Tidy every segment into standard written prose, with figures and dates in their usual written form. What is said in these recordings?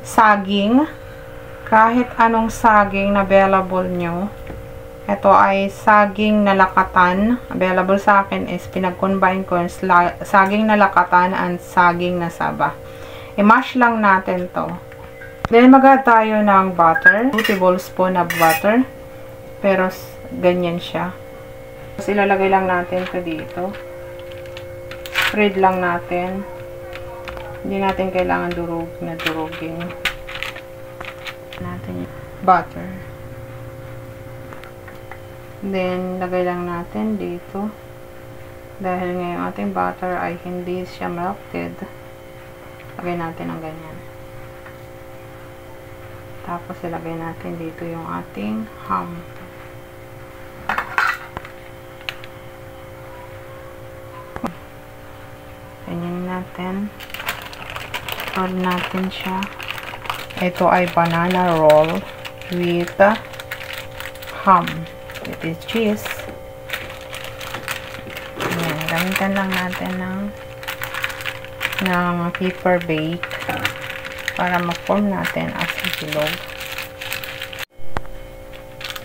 saging. Kahit anong saging na available nyo. Ito ay saging na lakatan. Available sa akin is pinag-combine ko yung saging na lakatan and saging na saba. I-mash lang natin to. Then mag-add tayo ng butter. 2 tablespoon na butter. Pero ganyan siya. Tapos ilalagay lang natin to dito. Spread lang natin. Hindi natin kailangan durugin natin butter. Then, lagay lang natin dito. Dahil ngayon ating butter ay hindi siya melted. Lagay natin ng ganyan. Tapos, ilagay natin dito yung ating ham. Ganyan natin. Roll natin siya. Ito ay banana roll with ham. It is cheese. Ayan, gamitan lang natin ng paper bake para ma-form natin as bilog.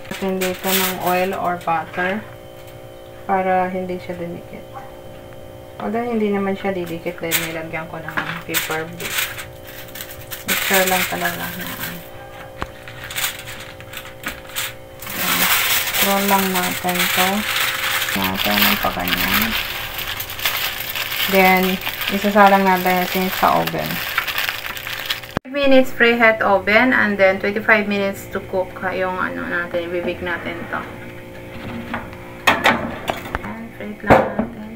Natin dito ng oil or butter para hindi siya dinikit. Although hindi naman siya didikit dahil nilagyan ko ng paper bake. Mixture lang talaga na roll lang natin to. Natin ang paganyan. Then, isasalang natin sa oven. 5 minutes preheat oven and then 25 minutes to cook yung ano natin, ibibig natin to. And preheat lang natin.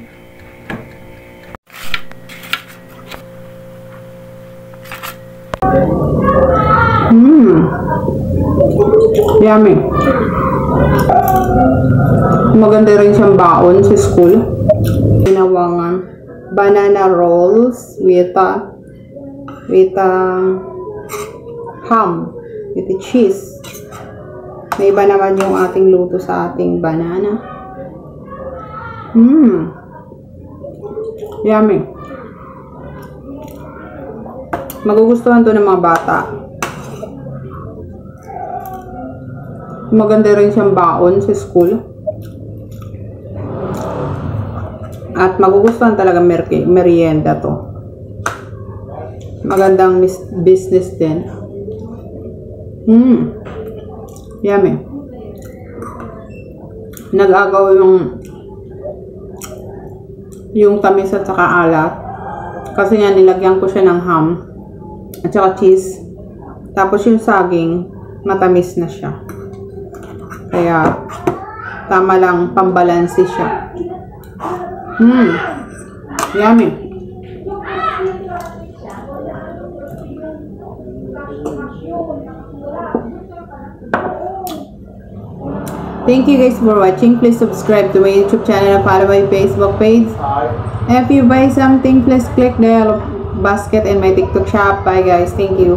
Yummy. Maganda rin siyang baon sa school. Ginawang banana rolls with ham, with cheese. May iba naman yung ating luto sa ating banana. Yummy. Magugustuhan to ng mga bata. Maganda rin siyang baon sa school. At magugustuhan talaga merienda to. Magandang business din. Yummy. Nag-agaw yung tamis at saka alat. Kasi nga nilagyan ko siya ng ham at saka cheese. Tapos yung saging, matamis na siya. Kaya, tama lang, pambalansi siya. Yummy. Thank you guys for watching. Please subscribe to my YouTube channel and follow my Facebook page. If you buy something, please click the yellow basket in my TikTok shop. Bye guys. Thank you.